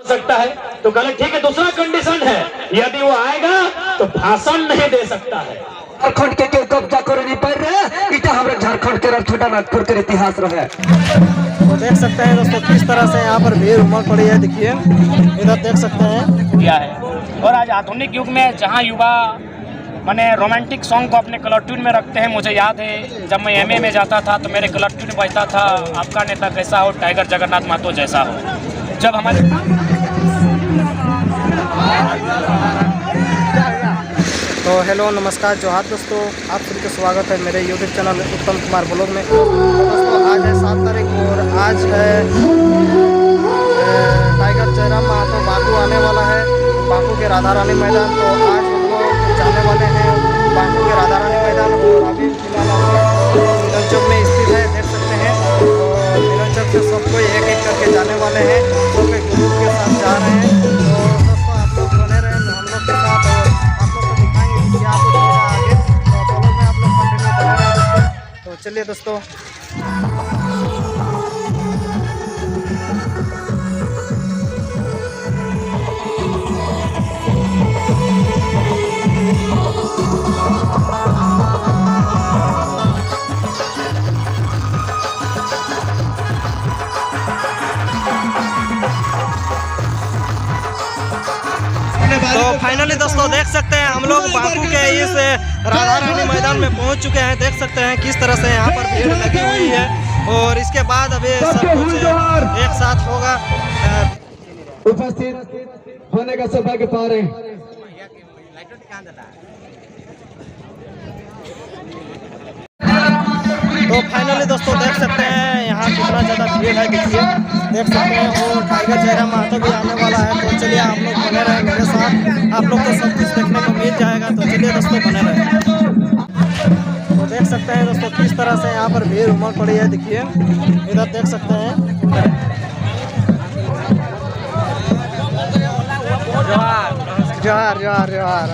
सकता है तो गलत, ठीक है। दूसरा कंडीशन है, यदि वो आएगा तो भाषण नहीं दे सकता है। झारखंड के क्यों कब्जा करे नहीं पार रहे, इटा हमारे झारखंड के छोटा नागपुर के इतिहास रहे। तो देख सकते हैं दोस्तों किस तरह से यहाँ पर भीड़ उमड़ पड़ी है। देखिए इधर देख सकते हैं किया है। और आज आधुनिक युग में जहाँ युवा मैंने रोमांटिक सॉन्ग को अपने कलर ट्यून में रखते हैं। मुझे याद है जब मैं एमए में जाता था तो मेरे कलर ट्यून बजता था, आपका नेता कैसा हो, टाइगर जगन्नाथ महतो जैसा हो। जब हमारे तो हेलो नमस्कार जोहार दोस्तों, आप सभी का स्वागत है मेरे यूट्यूब चैनल उत्तम कुमार ब्लॉग में। दोस्तों आज है 7 तारीख और आज है टाइगर जयराम महतो बाकू आने वाला है, बाकू के राधा रानी मैदान। तो आज हम लोग जाने वाले हैं बाकू के राधा रानी मैदान और अभी फिलहाल मिलन चौक में स्थित है, देख सकते हैं। और मिलन चौक से सब कोई एक एक करके जाने वाले हैं, सब एक ग्रुप के साथ जा रहे हैं। तो दोस्तों आप लोग बने रहे हम लोग के साथ और आप लोग को दिखाएंगे क्या कुछ होगा आगे। तो ब्लॉग में आप लोग कंटिन्यू बने रहे दोस्तों। तो चलिए दोस्तों तो फाइनली दोस्तों देख सकते हैं हम लोग बाकू के इस राधा रानी मैदान में पहुंच चुके हैं। देख सकते हैं किस तरह से यहाँ पर भीड़ लगी हुई है और इसके बाद अभी सब कुछ एक साथ होगा। उपस्थित होने का सौभाग्य पा रहे हैं। तो फाइनली दोस्तों देख सकते हैं यहाँ कितना ज़्यादा भीड़ है, देखिए देख सकते हैं। और टाइगर जयराम महतो भी आने वाला है। तो चलिए आप लोग बने रहे मेरे साथ, आप लोग को सब कुछ देखने को मिल जाएगा। तो चलिए दोस्तों बने रहे। तो देख सकते हैं दोस्तों किस तरह से यहाँ पर भीड़ उमड़ पड़ी है। देखिए इधर देख सकते हैं। जोहार जोहार जोहार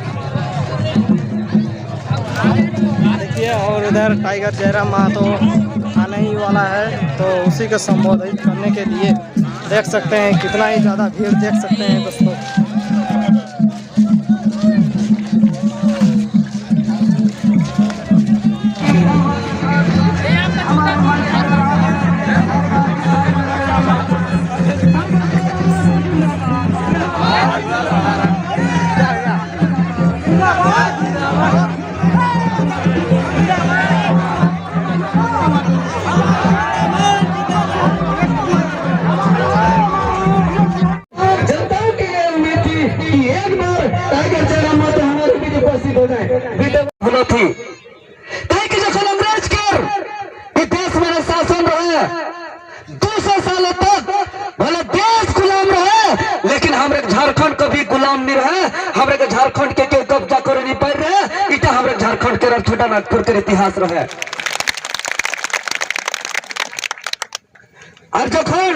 देखिए। और इधर टाइगर जयराम महतो आने ही वाला है, तो उसी को संबोधित करने के लिए देख सकते हैं कितना ही ज़्यादा भीड़ देख सकते हैं दोस्तों। देश में शासन रहे 200 सालों तक, भले देश गुलाम रहे लेकिन हमारे झारखंड कभी गुलाम नहीं रहे। हमारे झारखंड के क्यों कब्जा करे नहीं पार रहे, इटा हमारे झारखंड के छोटा नागपुर के इतिहास रहे। और जखन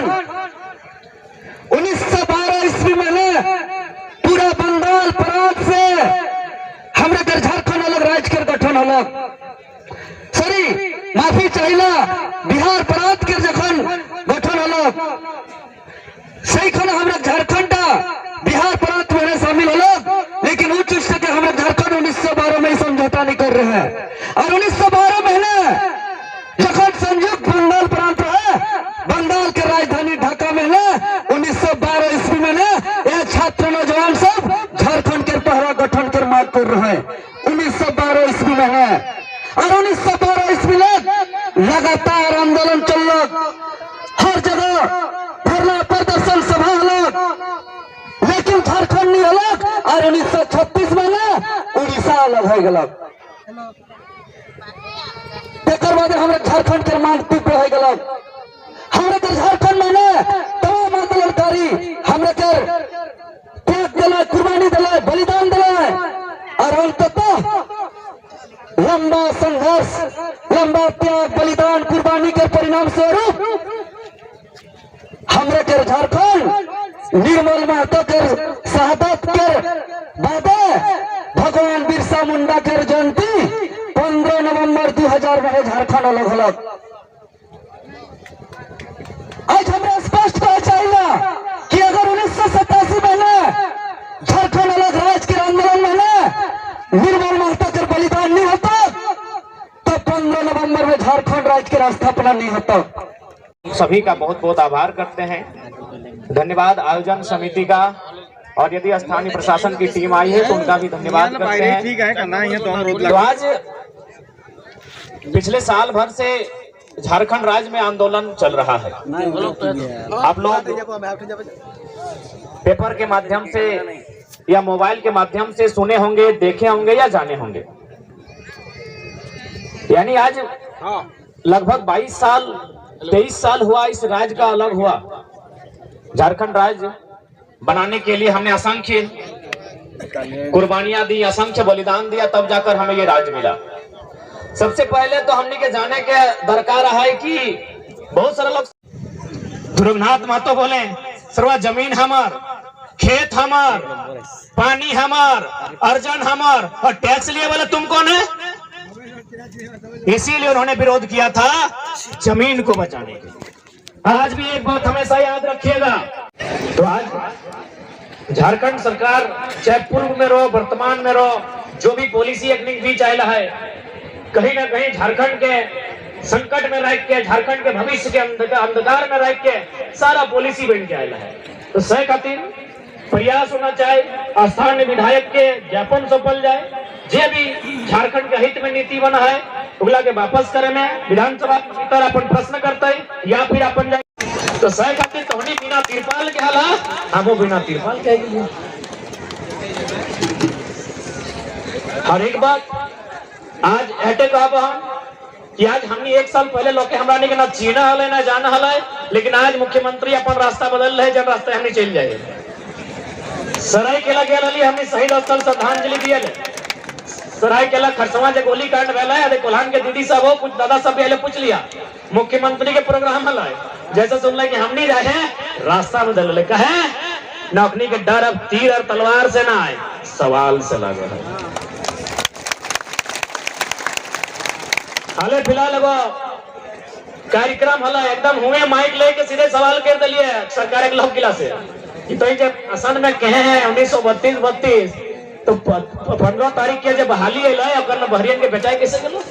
1912 ईस्वी में पूरा बंगाल प्रांत से हमारे झारखंड अलग राज्य के गठन अलग, सॉरी माफी चाहिए, बिहार प्रांत के जखन गठन अलग, सही खन हमारे झारखंड बिहार प्रांत में शामिल अलग। लेकिन उच्च के हमारे झारखंड 1912 में समझौता नहीं कर रहे हैं। और 1912 में जखन संयुक्त बंगाल प्रांत है, बंगाल के राजधानी ढाका में 1912 ईस्वी में यह छात्र नौजवान सब झारखंड के पहला गठन के मांग कर रहे हैं। 1912 ईस्वी में है और 1912 ईस्वी लगातार आंदोलन चल, हर जगह धरना प्रदर्शन सभा अलग, लेकिन झारखंड नहीं अलग। और 1936 में उड़ीसा अलग हो गल, हमारे झारखंड के मांग टूट रह गल। हमारे झारखंड में तमाम आंदोलनकारी हमारे त्याग दिला, कुर्बानी दिला, बलिदान दिला और अंततः लंबा संघर्ष, लंबा त्याग, बलिदान, कुर्बानी के परिणाम स्वरूप हमरे के झारखंड निर्मल महतो के शहादत के बाद भगवान बिरसा मुंडा के जयंती 15 नवंबर 2000 में झारखंड अलग अलग। आज हमें स्पष्ट कहा चाहिए कि अगर 1970 का स्थापना नहीं होता। सभी का बहुत बहुत आभार करते हैं। धन्यवाद आयोजन समिति का, और यदि स्थानीय प्रशासन की टीम आई है तो उनका भी धन्यवाद करते हैं। ठीक है करना है तो आज पिछले साल भर से झारखंड राज्य में आंदोलन चल रहा है। आप लोग पेपर के माध्यम से या मोबाइल के माध्यम से सुने होंगे, देखे होंगे या जाने होंगे। यानी आज लगभग 23 साल हुआ इस राज्य का अलग हुआ। झारखंड राज्य बनाने के लिए हमने असंख्य कुर्बानियां दी, असंख्य बलिदान दिया, तब जाकर हमें ये राज्य मिला। सबसे पहले तो हमने के जाने के दरकार है कि बहुत सारे लोग ध्रुवनाथ महतो बोले सर्वा जमीन हमार, खेत हमार, पानी हमार, अर्जन हमार, और टैक्स लिए बोले तुम कौन है। इसीलिए उन्होंने विरोध किया था जमीन को बचाने के लिए। आज भी एक बात हमेशा याद रखिएगा, तो आज झारखंड सरकार चाहे पूर्व में रहो, वर्तमान में रहो, जो भी पॉलिसी एक भी चाहे है, कहीं ना कहीं झारखंड के संकट में रह के, झारखंड के भविष्य के अंधकार में रह के सारा पॉलिसी बन के आया है। तो सही खातिर प्रयास होना चाहिए, स्थानीय विधायक के ज्ञापन सफल जाए, जे भी झारखंड के हित में नीति बना है उगला के वापस करे में विधानसभा के भीतर अपन प्रश्न करते है या फिर अपन जाए। तो सही खातिर तोहनी बिना तिरपाल के हाला, हमो बिना तिरपाल के। और एक बात आज ऐटे कहब हम कि आज हमने 1 साल पहले लोग के हमरा नहीं ना चीना हले ना जाना हले, लेकिन आज मुख्यमंत्री अपन रास्ता बदल रहे, जब रास्ते हमने चल जाए। सरायकेला गेल हमने शहीद स्थल श्रद्धांजलि दिए, सरायकेला खरसवा जो गोली कांड भेल, कोल्हान के दीदी साहब हो, कुछ दादा सब पहले पूछ लिया मुख्यमंत्री के प्रोग्राम हल, जैसे सुन ले कि हम नहीं रहे रास्ता बदल ले, कहे नौकरी के डर अब तीर और तलवार से ना आए, सवाल से लगे है। हाले फिलहाल वो कार्यक्रम हला एकदम हुए माइक लेके सीधे सवाल कर दिए सरकार के लोग किला से कि तो जब असम में कहे हैं 1932 तो 15 तारीख के जब बहाली है बहरियन के बेचाए कैसे चलो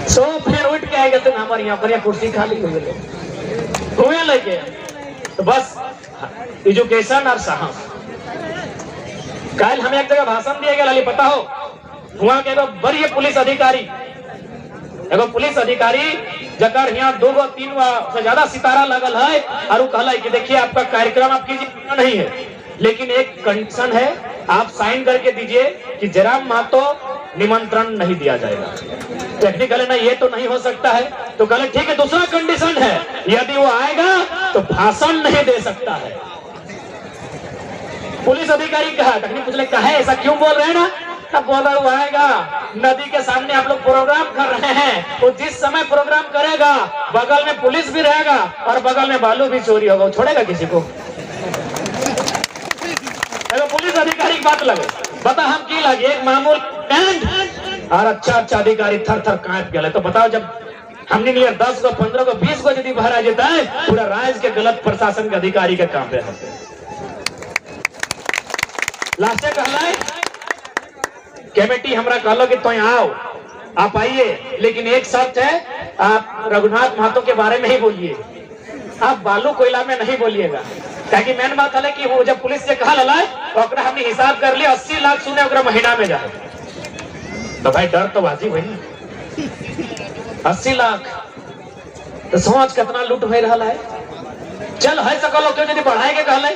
सो फिर उठ के आएगा तो हमारे यहाँ पर कुर्सी खाली हुए लेके। तो बस एजुकेशन और साहस कल हमें एक जगह भाषण दिया गया, पता हो वहां के बड़ी पुलिस अधिकारी, एगो पुलिस अधिकारी जकर यहाँ 2-3 से ज्यादा सितारा लगल है, और वो कहला कि देखिए आपका कार्यक्रम आप कीजिए नहीं है, लेकिन एक कंडीशन है, आप साइन करके दीजिए कि जयराम महतो निमंत्रण नहीं दिया जाएगा। टेक्निकली ना ये तो नहीं हो सकता है, तो कहले ठीक है, दूसरा कंडीशन है यदि वो आएगा तो भाषण नहीं दे सकता है। पुलिस अधिकारी कहा, टेक्निक पूछ ले कहा ऐसा क्यों बोल रहे हैं ना, तब बोला वो आएगा नदी के सामने आप लोग प्रोग्राम कर रहे हैं, वो जिस समय प्रोग्राम करेगा बगल में पुलिस भी रहेगा और बगल में बालू भी चोरी होगा, छोड़ेगा किसी को। पुलिस अधिकारी की बात लगे, बता हम की लगे एक मामूल और अच्छा अधिकारी थर थर कांप गया। तो बताओ जब हमने नहीं 10 को 15 को 20 को यदि बाहर आ जाता है, पूरा राज्य के गलत प्रशासन के अधिकारी के काम पे लास्ट कहला कमेटी हमरा कहलो कि तो आओ, आप आइए, लेकिन एक शर्त है, आप रघुनाथ महतो के बारे में ही बोलिए, आप बालू कोयला में नहीं बोलिएगा। ताकि मेन बात है कि वो जब पुलिस से कहा लला तो हमने हिसाब कर लिया 80 लाख सुने महीना में जाए, तो भाई डर तो बाजी हुई 80 लाख तो सोच कितना लूट हो रहा है। चल है सकलो क्यों यदि बढ़ाए के कहले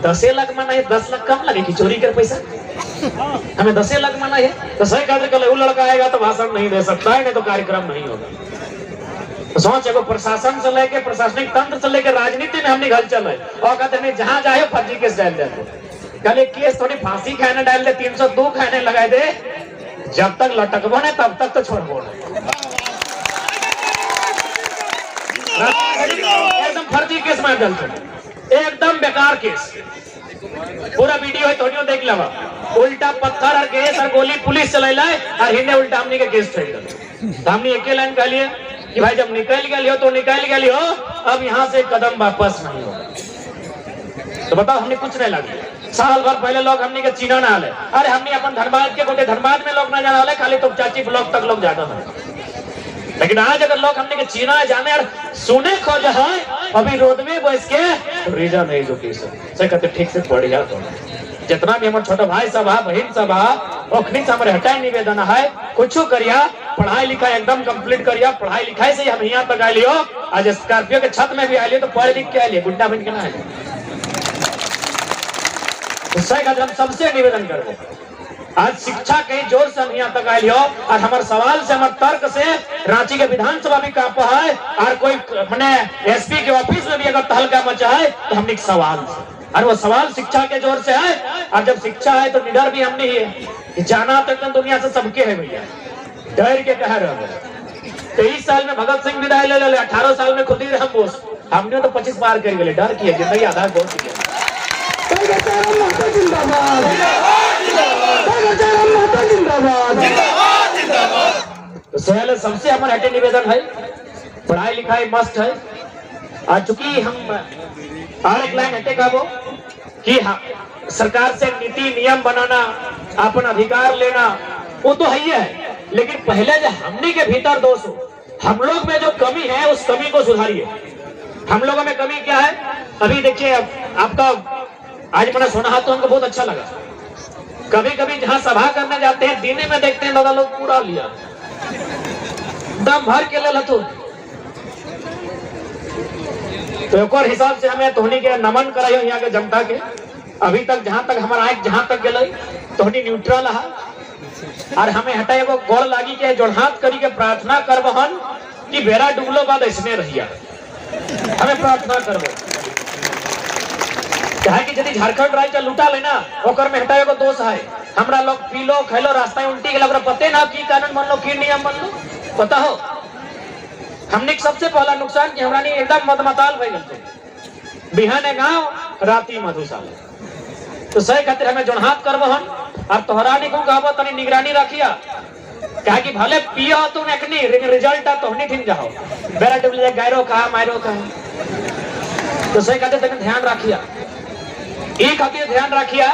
10 लाख माना है, 10 लाख कम लगे कि चोरी कर पैसा, हमें 10 लाख माना है, तो सही कहते कल वो लड़का आएगा तो भाषण नहीं दे सकता है, नहीं तो कार्यक्रम नहीं होगा। तो सोच एगो प्रशासन से लेके प्रशासनिक तंत्र से लेकर राजनीति में हमने घर चले और कहते नहीं जहां जाए फर्जी केस डाल दे, कल एक केस थोड़ी फांसी खाने डाल दे, 302 खाने लगा दे, जब तक लटकबो नहीं तब तक तो छोड़बो नहीं। एकदम फर्जी केस में डालते, एकदम बेकार केस, पूरा वीडियो है थोड़ी देख लेवा, उल्टा पत्थर और गैस और गोली पुलिस चला और हिंदे उल्टा हमने के केस ठेक कर। हमने एक लाइन कह लिए कि भाई जब निकल गए हो तो निकल गए हो, अब यहाँ से कदम वापस नहीं होगा। तो बताओ हमने कुछ नहीं लगा, साल भर पहले लोग हमने के चीना ना ले, अरे हमने अपन धनबाद के गोटे धनबाद में लोग ना जाना ले, खाली तो चाची ब्लॉक तक लोग जाना है। लेकिन आज अगर लोग हमने के चीना जाने और सुने खोज है अभी रोड में बस के रीजन एजुकेशन से कहते ठीक से पढ़िया तो जितना भी हमारे छोटा भाई सब है बहन सब है ओखनी से हमारे हटाई निवेदन है कुछ करिया पढ़ाई लिखाई एकदम कंप्लीट करिया पढ़ाई लिखाई से हम यहाँ तक आए लियो आज स्कॉर्पियो के छत में भी आए लियो तो पढ़ लिख के आए गुड्डा बन के ना आए हम सबसे निवेदन करते आज शिक्षा के जोर से हम यहाँ तक आए लियो और हमारे सवाल से हमारे तर्क से रांची के विधानसभा भी कांपा है और कोई मैंने एसपी के ऑफिस में भी अगर तहलका मचा है तो हमने सवाल से और वो सवाल शिक्षा के जोर से है और जब शिक्षा है तो निडर भी हमने ही है जाना तक तो दुनिया से सबके है भैया डर के कह रहे 23 साल में भगत सिंह विदाई ले 18 साल में खुद ही हम बोस हमने तो 25 पार कर गए डर की है जिंदगी आधार बहुत तो सहल सबसे हमारे हटे निवेदन है पढ़ाई लिखाई मस्त है आज चूंकि हम और एक लाइन हटे का वो कि सरकार से नीति नियम बनाना अपन अधिकार लेना वो तो है ही है लेकिन पहले जो हमने के भीतर दोष हो हम लोग में जो कमी है उस कमी को सुधारिए हम लोगों में कमी क्या है अभी देखिए आपका आज मैंने सुना तो हमको बहुत अच्छा लगा कभी कभी जहाँ सभा करने जाते हैं दिन में देखते हैं दादा लोग पूरा लिया दम भर के ले तो एक और हिसाब से हमें तोहनी के नमन कराइयो यहाँ के जनता के अभी तक जहाँ तक हमारा आंख जहाँ तक गए तोहनी न्यूट्रल है और हमें हटाए वो गोड़ लागी के जोड़हात करी के प्रार्थना करबहन कि बेरा डूबलो बाद ऐसने रहिया हमें प्रार्थना करबो कहा कि यदि झारखंड राज्य लूटा लेना ओकर में हटाए को दोष है हमरा लोग पीलो खैलो रास्ता उल्टी के लग पते ना की कानून मान लो की नियम मान लो पता हो हमने सबसे पहला नुकसान कि हमरा एकदम मदमताल भई गए बिहाने गांव राती मधुशाला तो सही खातिर हमें जोड़हात करबहन और तोहरानी को कहबो तनी निगरानी रखिया कहा कि भले पियो तू एकनी रिजल्ट तोहनी ठीक जाओ बेरा डबले गायरो कहा मायरो कहा तो सही खातिर तनी ध्यान रखिया एक खातिर ध्यान रखिया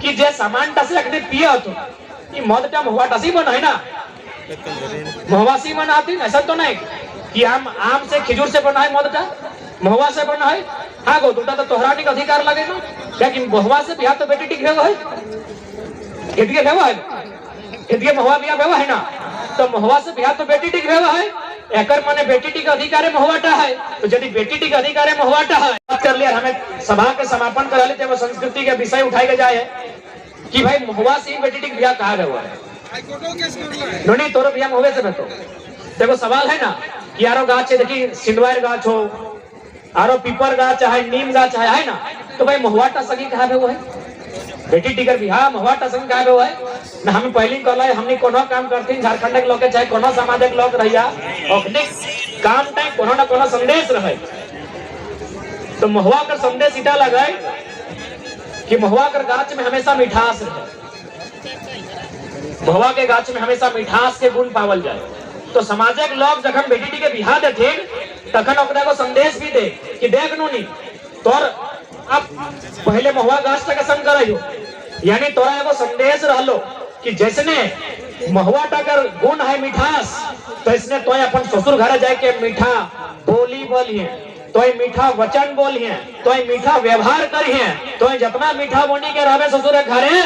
कि जे सामान से एकनी पियो तू ई मदटा महुआ टसी बन है ना महुआसी बनाती ऐसा तो नहीं कि आम से खिजूर से बना है मदटा महुआ से बना है हाँ गो टूटा तो तोहरानी का अधिकार लगे ना लेकिन महुआ से बिहार तो बेटी टिक भेवा है खेतिए भेवा है खेतिए महुआ बिया भेवा है ना तो महुआ से बिहार तो बेटी टिक भेवा है एकर माने बेटी टिक अधिकार महुआटा है तो यदि बेटी टिक अधिकार महुआटा है बात कर लिया हमें सभा के समापन करा लेते हैं संस्कृति के विषय उठाए के जाए कि भाई महुआ से बेटी टिक बिया कहा गया है नोनी तोरो बिया महुए से तो देखो सवाल है ना कि यारो गाछ है देखिए सिंधवार गाछ हो आरो पीपर गाछ है नीम गाछ है ना तो भाई महुआटा सगी कहा है वो है बेटी टिकर बिहा महुआटा संग कहा है वो है ना हम पहले कहला हमने कोनो काम करते झारखंड के लोग चाहे कोनो सामाजिक लोग रहिया ओखने काम टाइम कोनो ना कोनो संदेश रहे तो महुआ का संदेश इटा लगाए कि महुआ कर गाछ में हमेशा मिठास रहे महुआ के गाछ में हमेशा मिठास के गुण पावल जाए तो सामाजिक लोग जखन बेटी के बिहा देते तखन ओकरा को संदेश भी दे कि देख नूनी तोर अब पहले महुआ गाछ तक संग करइयो यानी तोरा एगो संदेश रहलो कि जैसने महुआ टाकर गुण है मिठास तो इसने तो अपन ससुर घर जाए के मीठा बोली बोलिए तो मीठा वचन बोलिए तो मीठा व्यवहार करिए तो जितना मीठा बोनी के रहबे ससुर घरे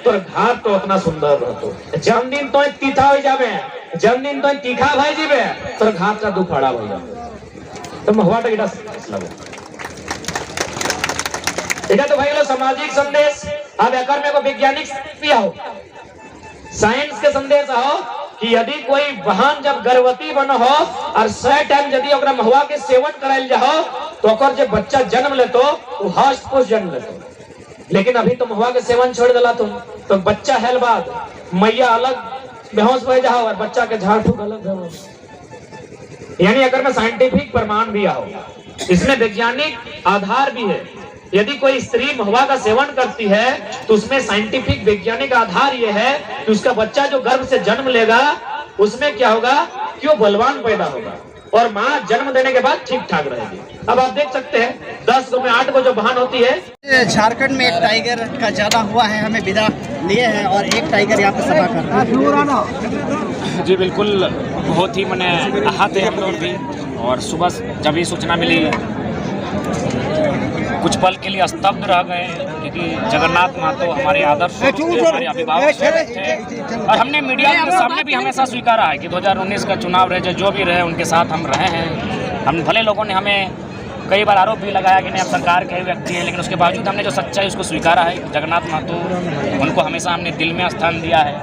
तो घर तो उतना सुंदर रहतो जन्मदिन तो तीखा हो जाबे जन्मदिन तो तीखा भाई जीबे तो घाट का दुफाड़ा हो जाबे तो महुआ टा लगो এটা तो भाई सामाजिक संदेश अब एकर में को वैज्ञानिक भी हो साइंस के संदेश हो कि यदि कोई बहन जब गर्भवती बन हो और सही टाइम यदि ओकरा महुआ के सेवन कराइल जाओ तो ओकर जे बच्चा जन्म लेतो वो हष्ट पुष्ट जन्म लेतो लेकिन अभी तो महुआ के सेवन छोड़ दिला तो बच्चा हेल बाद मैया अलग बेहोश हो जाओ और बच्चा के झाड़ फूक अलग हो यानी अगर में साइंटिफिक प्रमाण भी आओ इसमें वैज्ञानिक आधार भी है यदि कोई स्त्री महुआ का सेवन करती है तो उसमें साइंटिफिक वैज्ञानिक आधार यह है कि उसका बच्चा जो गर्भ से जन्म लेगा उसमें क्या होगा कि वो बलवान पैदा होगा और माँ जन्म देने के बाद ठीक ठाक रहेगी अब आप देख सकते हैं 10 गो में 8 गो जो बहन होती है झारखंड में एक टाइगर का ज्यादा हुआ है हमें विदा लिए हैं और एक टाइगर यहाँ पे सभा कर रहा है जी बिल्कुल बहुत ही मैंने आहत है हम लोग भी। और सुबह जब ये सूचना मिली कुछ पल के लिए स्तब्ध रह गए, क्योंकि जगन्नाथ महतो हमारे आदर्श थे, हमारे अभिभावक थे। और हमने मीडिया के सामने भी हमेशा स्वीकारा है कि 2019 का चुनाव रहे जो भी रहे उनके साथ हम रहे हैं। हम भले लोगों ने हमें कई बार आरोप भी लगाया कि नहीं आप सरकार के व्यक्ति हैं, लेकिन उसके बावजूद हमने जो सच्चाई उसको स्वीकारा है। जगन्नाथ महतो उनको हमेशा हमने दिल में स्थान दिया है।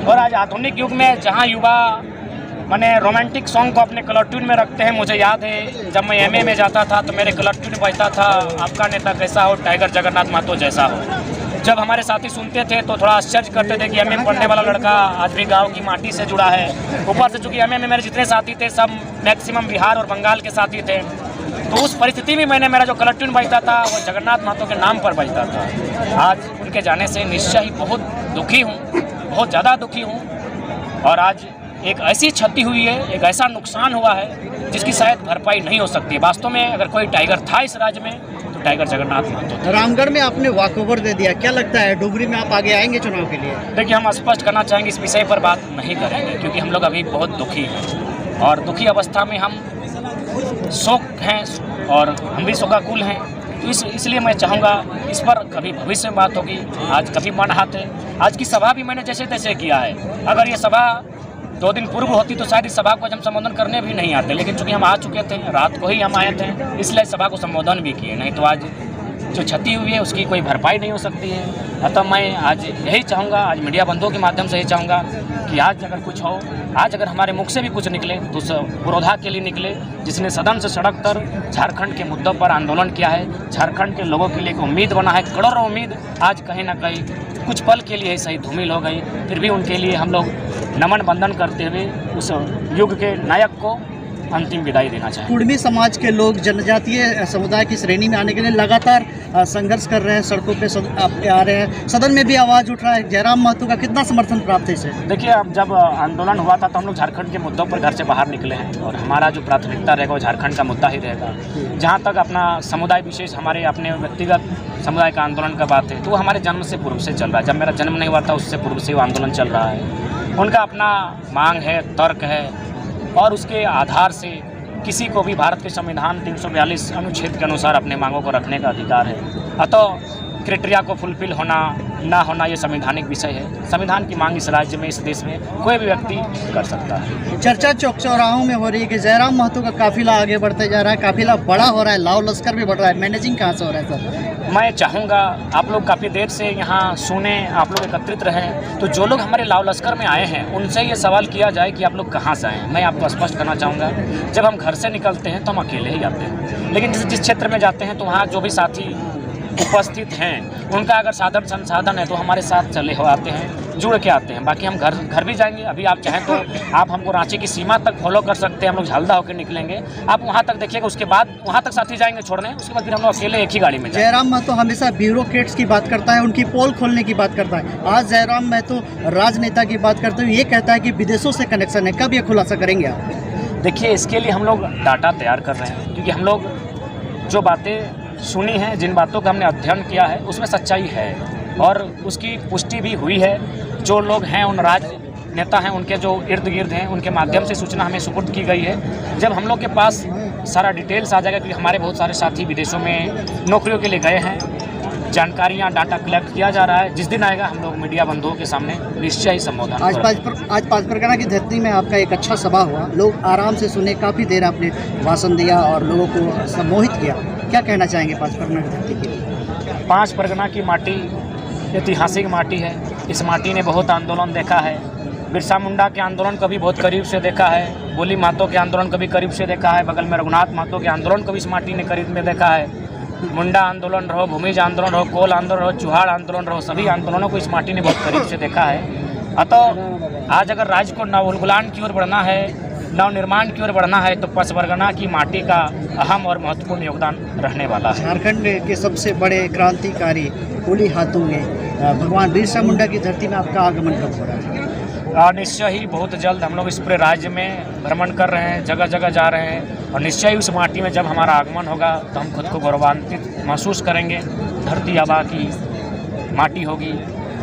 और आज आधुनिक युग में जहाँ युवा मैंने रोमांटिक सॉन्ग को अपने कलर ट्यून में रखते हैं, मुझे याद है जब मैं एमए में जाता था तो मेरे कलर ट्यून बजता था आपका नेता कैसा हो, टाइगर जगन्नाथ महतो जैसा हो। जब हमारे साथी सुनते थे तो थोड़ा आश्चर्य करते थे कि एमए में पढ़ने वाला लड़का आज भी गांव की माटी से जुड़ा है। ऊपर से चूँकि एमए में मेरे जितने साथी थे सब मैक्सिमम बिहार और बंगाल के साथी थे, तो उस परिस्थिति में मैंने मेरा जो कलर ट्यून बजता था वो जगन्नाथ महतो के नाम पर बजता था। आज उनके जाने से निश्चय ही बहुत दुखी हूँ, बहुत ज़्यादा दुखी हूँ। और आज एक ऐसी क्षति हुई है, एक ऐसा नुकसान हुआ है जिसकी शायद भरपाई नहीं हो सकती। वास्तव में अगर कोई टाइगर था इस राज्य में तो टाइगर जगन्नाथ महतो था। रामगढ़ में आपने वॉकओवर दे दिया, क्या लगता है डुगरी में आप आगे आएंगे चुनाव के लिए? देखिए, हम स्पष्ट करना चाहेंगे इस विषय पर बात नहीं करेंगे, क्योंकि हम लोग अभी बहुत दुखी हैं और दुखी अवस्था में हम शोक हैं और हम भी शोकाकुल हैं। तो इसलिए मैं चाहूँगा इस पर कभी भविष्य में बात होगी। आज कभी मन हाथ है, आज की सभा भी मैंने जैसे तैसे किया है। अगर ये सभा 2 दिन पूर्व होती तो शायद इस सभा को हम संबोधन करने भी नहीं आते, लेकिन चूंकि हम आ चुके थे, रात को ही हम आए थे, इसलिए सभा को संबोधन भी किए। नहीं तो आज जो क्षति हुई है उसकी कोई भरपाई नहीं हो सकती है। अतः मैं आज यही चाहूँगा, आज मीडिया बंधुओं के माध्यम से यही चाहूँगा कि आज अगर कुछ हो, आज अगर हमारे मुख से भी कुछ निकले तो उस पुरोधा के लिए निकले जिसने सदन से सड़क तर झारखंड के मुद्दों पर आंदोलन किया है। झारखंड के लोगों के लिए एक उम्मीद बना है, करोड़ों उम्मीद आज कहीं ना कहीं कुछ पल के लिए सही धूमिल हो गई। फिर भी उनके लिए हम लोग नमन बंदन करते हुए उस युग के नायक को अंतिम विदाई देना चाहिए। कुर्मी समाज के लोग जनजातीय समुदाय की श्रेणी में आने के लिए लगातार संघर्ष कर रहे हैं, सड़कों पे आ रहे हैं, सदन में भी आवाज़ उठ रहा है। जयराम महतो का कितना समर्थन प्राप्त है इसे? देखिए, अब जब आंदोलन हुआ था तो हम लोग झारखंड के मुद्दों पर घर से बाहर निकले हैं और हमारा जो प्राथमिकता रहेगा वो झारखंड का मुद्दा ही रहेगा। जहाँ तक अपना समुदाय विशेष हमारे अपने व्यक्तिगत समुदाय का आंदोलन का बात है तो वो हमारे जन्म से पूर्व से चल रहा है। जब मेरा जन्म नहीं हुआ था उससे पूर्व से वो आंदोलन चल रहा है। उनका अपना मांग है, तर्क है और उसके आधार से किसी को भी भारत के संविधान 342 अनुच्छेद के अनुसार अपने मांगों को रखने का अधिकार है। अतः क्राइटेरिया को फुलफिल होना ना होना ये संवैधानिक विषय है। संविधान की मांग इस राज्य में, इस देश में कोई भी व्यक्ति कर सकता है। चर्चा चौक चौराहों में हो रही है कि जयराम महतो का काफिला आगे बढ़ते जा रहा है, काफिला बड़ा हो रहा है, लाव लश्कर भी बढ़ रहा है। मैनेजिंग कहाँ से हो रहा है सर? मैं चाहूँगा आप लोग काफ़ी देर से यहाँ सुने, आप लोग एकत्रित रहें, तो जो लोग हमारे लाव लश्कर में आए हैं उनसे ये सवाल किया जाए कि आप लोग कहाँ से आए हैं। मैं आपको स्पष्ट करना चाहूँगा, जब हम घर से निकलते हैं तो हम अकेले ही आते हैं, लेकिन जिस क्षेत्र में जाते हैं तो वहाँ जो भी साथी उपस्थित हैं उनका अगर साधन संसाधन है तो हमारे साथ चले हो आते हैं, जुड़ के आते हैं। बाकी हम घर भी जाएंगे। अभी आप चाहें तो आप हमको रांची की सीमा तक फॉलो कर सकते हैं, हम लोग झालदा होकर निकलेंगे, आप वहाँ तक देखिएगा, उसके बाद वहाँ तक साथी जाएंगे छोड़ने, उसके बाद फिर हम लोग अकेले एक ही गाड़ी में जाएंगे। जयराम महतो हमेशा ब्यूरोक्रेट्स की बात करता है, उनकी पोल खोलने की बात करता है। आज जयराम महतो राजनेता की बात करते हुए ये कहता है कि विदेशों से कनेक्शन है। कब ये खुलासा करेंगे आप? देखिए, इसके लिए हम लोग डाटा तैयार कर रहे हैं, क्योंकि हम लोग जो बातें सुनी हैं, जिन बातों का हमने अध्ययन किया है उसमें सच्चाई है और उसकी पुष्टि भी हुई है। जो लोग हैं उन राजनेता हैं उनके जो इर्द गिर्द हैं उनके माध्यम से सूचना हमें सुपुर्द की गई है। जब हम लोग के पास सारा डिटेल्स आ जाएगा, क्योंकि हमारे बहुत सारे साथी विदेशों में नौकरियों के लिए गए हैं, जानकारियाँ डाटा कलेक्ट किया जा रहा है। जिस दिन आएगा हम लोग मीडिया बंधुओं के सामने निश्चय ही संबोधन। आज पाँच परगना की धरती में आपका एक अच्छा सभा हुआ, लोग आराम से सुने, काफ़ी देर आपने भाषण दिया और लोगों को सम्मोहित किया। क्या कहना चाहेंगे पाँच परगना की धरती के लिए? पाँच परगना की माटी ऐतिहासिक माटी है। इस माटी ने बहुत आंदोलन देखा है। बिरसा मुंडा के आंदोलन को भी बहुत करीब से देखा है, बोली महतो के आंदोलन को भी करीब से देखा है, बगल में रघुनाथ महतो के आंदोलन को भी इस माटी ने करीब में देखा है। मुंडा आंदोलन रहो, भूमिज आंदोलन रहो, कोल आंदोलन रहो, चुहाड़ आंदोलन रहो, सभी आंदोलनों को इस माटी ने बहुत करीब से देखा है। अतः आज अगर राज्य को नवोन्मुलन की ओर बढ़ना है, नवनिर्माण की ओर बढ़ना है, तो पाँच परगना की माटी का अहम और महत्वपूर्ण योगदान रहने वाला है। झारखंड के सबसे बड़े क्रांतिकारी होली हाथों में भगवान बिरसा मुंडा की धरती में आपका आगमन कब हो रहा है? निश्चय ही बहुत जल्द हम लोग इस पूरे राज्य में भ्रमण कर रहे हैं, जगह जगह जा रहे हैं और निश्चय ही उस माटी में जब हमारा आगमन होगा तो हम खुद को गौरवान्वित महसूस करेंगे। धरती आबा की माटी होगी,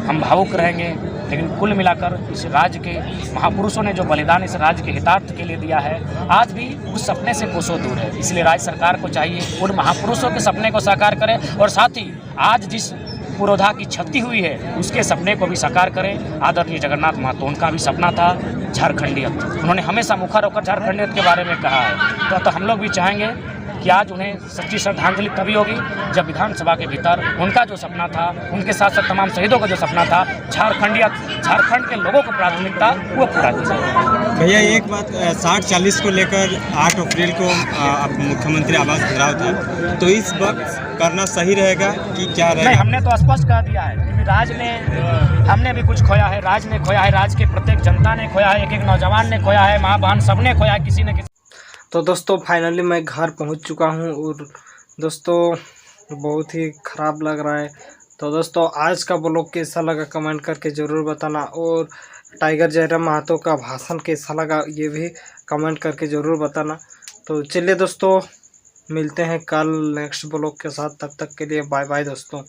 हम भावुक रहेंगे। लेकिन कुल मिलाकर इस राज्य के महापुरुषों ने जो बलिदान इस राज्य के हितार्थ के लिए दिया है, आज भी उस सपने से कोसों दूर है। इसलिए राज्य सरकार को चाहिए उन महापुरुषों के सपने को साकार करे और साथ ही आज जिस पुरोधा की क्षति हुई है उसके सपने को भी साकार करें। आदरणीय जगन्नाथ महतो, उनका भी सपना था झारखंडियत। उन्होंने हमेशा मुखर होकर झारखंडियत के बारे में कहा है। तो हम लोग भी चाहेंगे कि आज उन्हें सच्ची श्रद्धांजलि तभी होगी जब विधानसभा के भीतर उनका जो सपना था, उनके साथ साथ तमाम शहीदों का जो सपना था, झारखंडियत, झारखंड के लोगों को प्राथमिकता वो पूरा की जाए। भैया एक बात, 60-40 को लेकर 8 अप्रैल को मुख्यमंत्री आवास घेराव था, तो इस वक्त करना सही रहेगा कि क्या रहेगा? नहीं, हमने तो स्पष्ट कह दिया है कि राज्य ने, हमने भी कुछ खोया है, राज्य ने खोया है, राज्य के प्रत्येक जनता ने खोया है, एक एक नौजवान ने खोया है, माँ बहन सबने खोया है, किसी न किसी। तो दोस्तों फाइनली मैं घर पहुंच चुका हूं और दोस्तों बहुत ही ख़राब लग रहा है। तो दोस्तों आज का ब्लॉग कैसा लगा कमेंट करके ज़रूर बताना, और टाइगर जयराम महतो का भाषण कैसा लगा ये भी कमेंट करके ज़रूर बताना। तो चलिए दोस्तों, मिलते हैं कल नेक्स्ट ब्लॉग के साथ, तब तक के लिए बाय बाय दोस्तों।